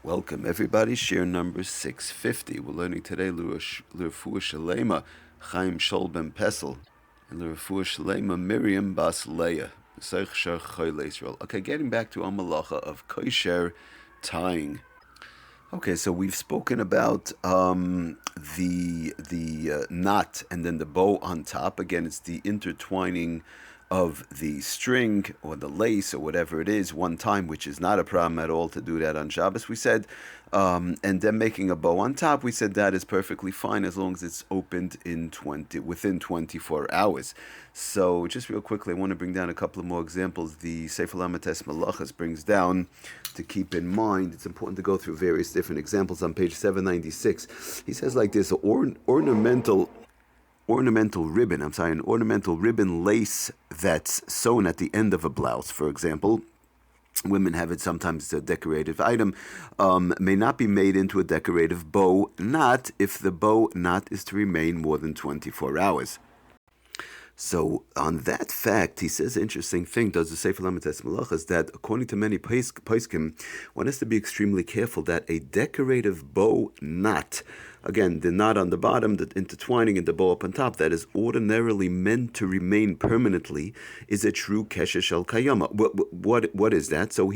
Welcome everybody, Shiur number 650. We're learning today L'Refuah Shalema Chaim Shol ben Pesel and L'Refuah Shalema Miriam bas Leah. Okay, getting back to our malacha of KOSHAIR tying. Okay, so we've spoken about the knot and then the bow on top. Again, it's the intertwining of the string or the lace or whatever it is one time, which is not a problem at all to do that on Shabbos, we said. And then making a bow on top, we said that is perfectly fine as long as it's opened within 24 hours. So just real quickly, I want to bring down a couple of more examples. The Sefer Lamates Malachas brings down to keep in mind. It's important to go through various different examples on page 796. He says like this: an ornamental ribbon lace that's sewn at the end of a blouse, for example. Women have it sometimes, it's a decorative item, may not be made into a decorative bow knot if the bow knot is to remain more than 24 hours. So on that fact, he says an interesting thing, does the Sefer Lamates Malachas, that according to many poskim, one has to be extremely careful that a decorative bow knot, again, the knot on the bottom, the intertwining and the bow up on top, that is ordinarily meant to remain permanently, is a true kesher shel kayama. What is that? So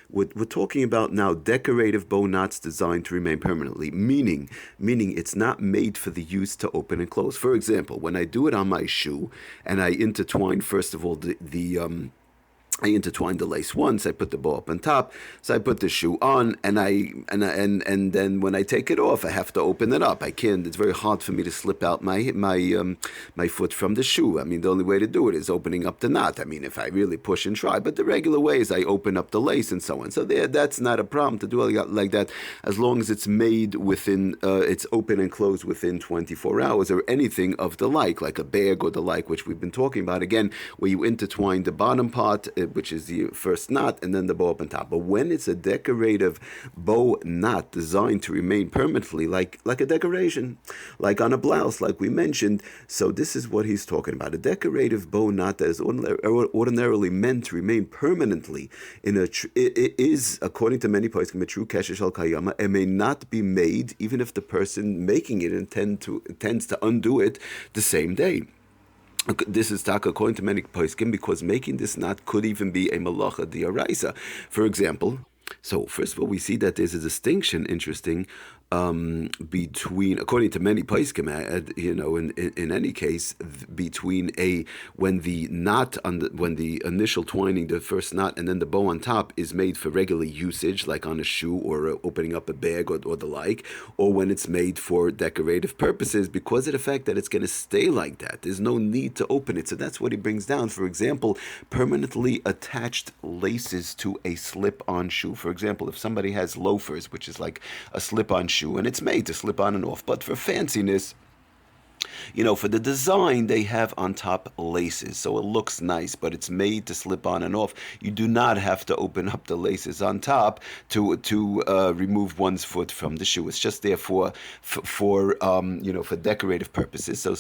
we're talking about now decorative bow knots designed to remain permanently, meaning it's not made for the use to open and close. For example, when I do it on my shoe and I intertwine, first of all, I intertwine the lace once, I put the bow up on top, so I put the shoe on, and then when I take it off, I have to open it up. I can't, it's very hard for me to slip out my foot from the shoe. I mean, the only way to do it is opening up the knot. I mean, if I really push and try, but the regular way is I open up the lace and so on. So that's not a problem to do it like that, as long as it's made within, it's open and closed within 24 hours, or anything of the like a bag or the like, which we've been talking about, again, where you intertwine the bottom part, which is the first knot, and then the bow up on top. But when it's a decorative bow knot designed to remain permanently, like a decoration, like on a blouse, like we mentioned, so this is what he's talking about. A decorative bow knot that is ordinarily meant to remain permanently it is, according to many poskim, a true kesher shel kayama, and may not be made even if the person making it intends to undo it the same day. This is talk according to many poskim, because making this knot could even be a malacha d'oraisa. For example, so first of all, we see that there's a distinction, interesting, between, according to many poskim, in any case, between when the knot when the initial twining, the first knot, and then the bow on top is made for regular usage, like on a shoe or opening up a bag or the like, or when it's made for decorative purposes, because of the fact that it's going to stay like that. There's no need to open it. So that's what he brings down. For example, permanently attached laces to a slip-on shoe. For example, if somebody has loafers, which is like a slip-on shoe, and it's made to slip on and off, but for fanciness, for the design, they have on top laces, so it looks nice, but it's made to slip on and off. You do not have to open up the laces on top to remove one's foot from the shoe. It's just there for decorative purposes. So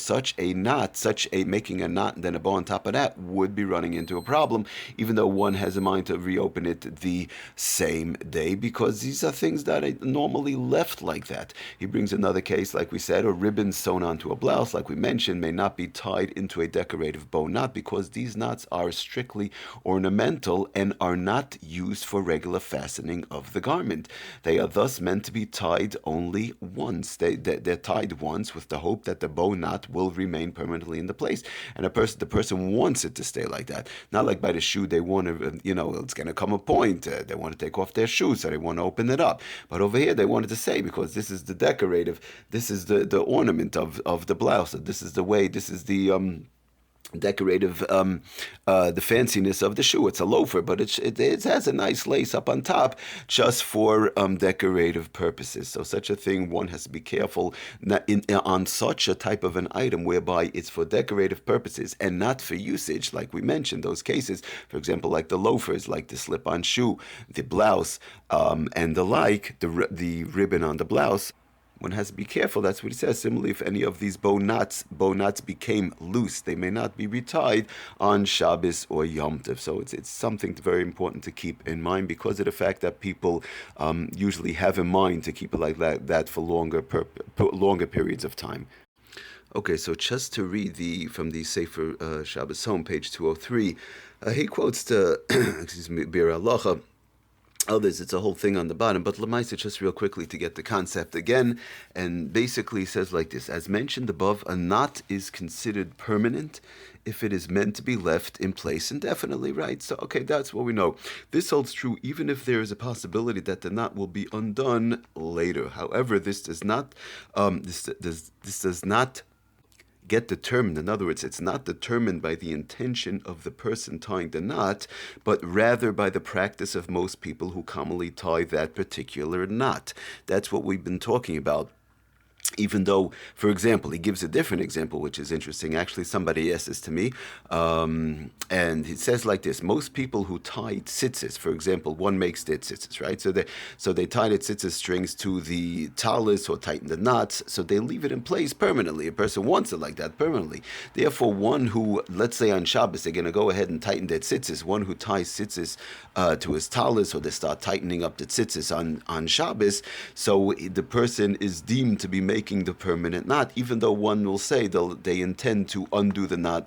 making a knot and then a bow on top of that would be running into a problem, even though one has a mind to reopen it the same day, because these are things that are normally left like that. He brings another case, like we said, a ribbon sewn onto a blouse, like we mentioned, may not be tied into a decorative bow knot, because these knots are strictly ornamental and are not used for regular fastening of the garment. They are thus meant to be tied only once. They're tied once with the hope that the bow knot will remain permanently in the place, and the person wants it to stay like that. Not like by the shoe, they want to, it's going to come a point, they want to take off their shoe, so they want to open it up. But over here, they wanted to say, because this is the decorative, this is the ornament of the blouse. This is the way. This is the decorative, the fanciness of the shoe. It's a loafer, but it has a nice lace up on top just for decorative purposes. So such a thing, one has to be careful on such a type of an item whereby it's for decorative purposes and not for usage, like we mentioned, those cases, for example, like the loafers, like the slip-on shoe, the blouse, and the like, the ribbon on the blouse. one has to be careful. That's what he says. Similarly, if any of these bow knots became loose, they may not be retied on Shabbos or Yom Tov. So it's something very important to keep in mind, because of the fact that people usually have in mind to keep it like that for longer periods of time. Okay, so just to read from the Sefer Shabbos Home, page 203, he quotes the Bir Halacha. Others, it's a whole thing on the bottom, but Lamaisa, just real quickly to get the concept again, and basically says like this: as mentioned above, a knot is considered permanent if it is meant to be left in place indefinitely, right? So, okay, that's what we know. This holds true even if there is a possibility that the knot will be undone later. However, this does not get determined. In other words, it's not determined by the intention of the person tying the knot, but rather by the practice of most people who commonly tie that particular knot. That's what we've been talking about. Even though, for example, he gives a different example, which is interesting. Actually, somebody asked this to me, and he says like this: most people who tie tzitzis, for example, one makes the tzitzis, right? So they tie the tzitzis strings to the talis or tighten the knots, so they leave it in place permanently. A person wants it like that permanently. Therefore, one who, let's say on Shabbos, they're going to go ahead and tighten their tzitzis. One who ties tzitzis to his talis, or they start tightening up the tzitzis on Shabbos, so the person is deemed to be making the permanent knot, even though one will say they intend to undo the knot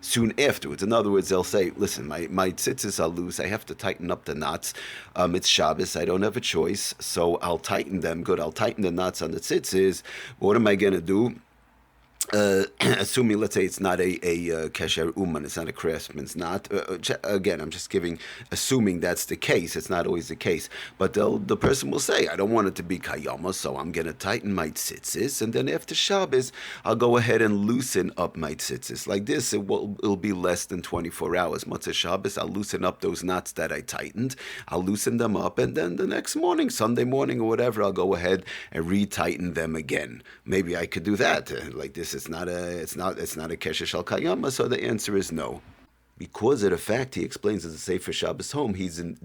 soon afterwards. In other words, they'll say, listen, my tzitzis are loose, I have to tighten up the knots. It's Shabbos, I don't have a choice, so I'll tighten them. Good, I'll tighten the knots on the tzitzis. What am I going to do? Assuming, let's say, it's not a kesher uman, it's not a craftsman's knot. Again, I'm just assuming that's the case. It's not always the case. But the person will say, I don't want it to be kayama, so I'm going to tighten my tzitzis, and then after Shabbos, I'll go ahead and loosen up my tzitzis. Like this, it'll be less than 24 hours. Motzei Shabbos, I'll loosen up those knots that I tightened. I'll loosen them up, and then the next morning, Sunday morning or whatever, I'll go ahead and retighten them again. Maybe I could do that. Like this, it's not a kesher shel kayama, so the answer is no. Because of the fact, he explains as a Sefer Shabbos Home, he's again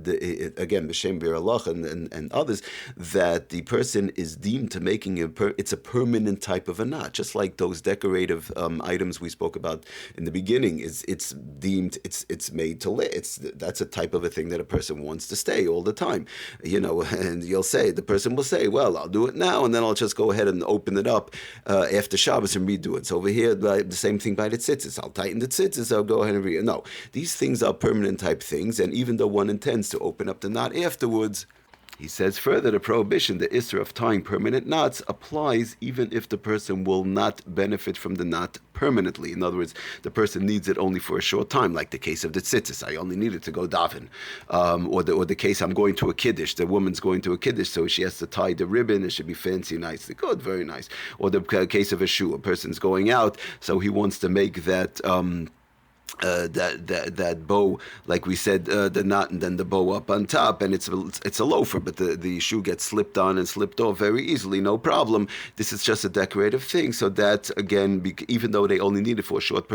B'Shem Bir Halacha and others, that the person is deemed to making it's a permanent type of a knot, just like those decorative items we spoke about in the beginning. It's deemed it's made to live. That's a type of a thing that a person wants to stay all the time, And the person will say, well, I'll do it now, and then I'll just go ahead and open it up after Shabbos and redo it. So over here, the same thing by the tzitzis. I'll tighten the tzitzis. I'll go ahead and redo it. No. These things are permanent type things, and even though one intends to open up the knot afterwards, he says further, the prohibition, the issur of tying permanent knots, applies even if the person will not benefit from the knot permanently. In other words, the person needs it only for a short time, like the case of the tzitzis. I only need it to go daven. Or the case, I'm going to a kiddush. The woman's going to a kiddush, so she has to tie the ribbon. It should be fancy, nicely. Good, very nice. Or the case of a shoe. A person's going out, so he wants to make that that bow, like we said, the knot and then the bow up on top, and it's a loafer, but the shoe gets slipped on and slipped off very easily, no problem. This is just a decorative thing, so that again, even though they only need it for a short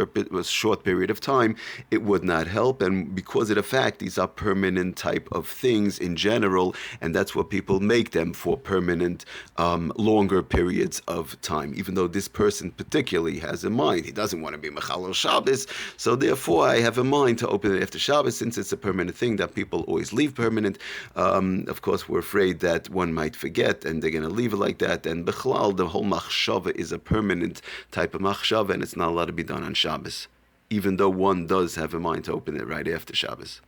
period of time, it would not help. And because of the fact these are permanent type of things in general, and that's what people make them for, permanent, longer periods of time. Even though this person particularly has in mind, he doesn't want to be mechalel Shabbos, so therefore I have in mind to open it after Shabbos, since it's a permanent thing that people always leave permanent. Of course, we're afraid that one might forget and they're going to leave it like that. And Bechlal, the whole machshava is a permanent type of machshava, and it's not allowed to be done on Shabbos, even though one does have in mind to open it right after Shabbos.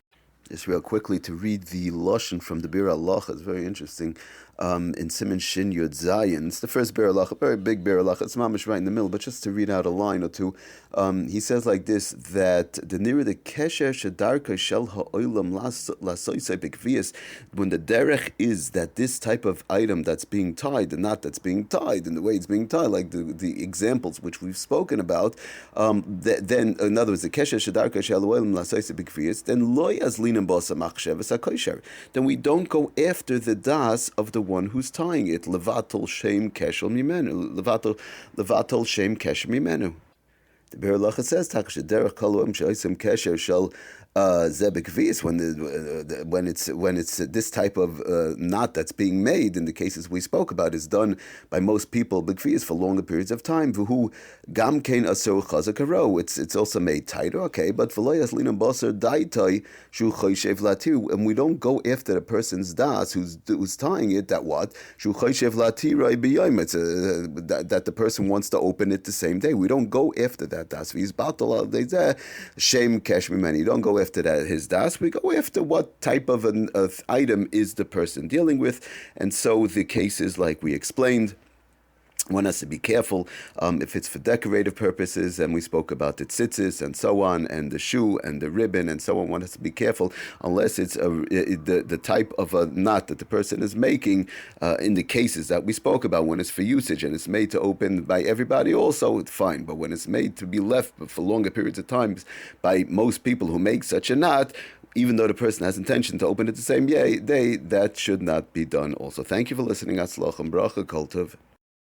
Just real quickly to read the Lashon from the Bir Halacha. It's very interesting. In Siman Shin Yud Zayin, it's the first Bir Halacha, very big Bir Halacha. It's mamish right in the middle, but just to read out a line or two, he says like this: that the nearer the kesher shedarka shel ha'olam lasoisei b'kviyas, when the derech is that this type of item that's being tied, the knot that's being tied, and the way it's being tied, like the examples which we've spoken about, then in other words, the kesher shedarka shel ha'olam lasoisei b'kviyas, then lo yazlinam b'asa machshavas HaKOSHAIR. Then we don't go after the das of the one who's tying it. Levatel shem keshel mimenu. Levatel shem kesher mimenu. The Bir Halacha says, "Takash derech kaluim she'osim kesher shel zebekvis, when it's this type of knot that's being made in the cases we spoke about is done by most people bekvis for longer periods of time. V'hu gam kein asur chazakaro. It's also made tighter, okay, but v'loyas linam basar daitai shu choyshev lati, and we don't go after the person's das who's tying it that what shu choyshev lati rai b'yom. It's that the person wants to open it the same day. We don't go after that das. V'is batal al dezeh shem kesh mimeni. You don't go after that his das. We go after what type of an item is the person dealing with, and so the cases like we explained. One has to be careful if it's for decorative purposes, and we spoke about the tzitzis and so on, and the shoe and the ribbon and so on. One has to be careful unless it's the type of a knot that the person is making in the cases that we spoke about. When it's for usage and it's made to open by everybody also, it's fine. But when it's made to be left for longer periods of time by most people who make such a knot, even though the person has intention to open it the same day, that should not be done also. Thank you for listening. Atzlach and bracha, kol tov.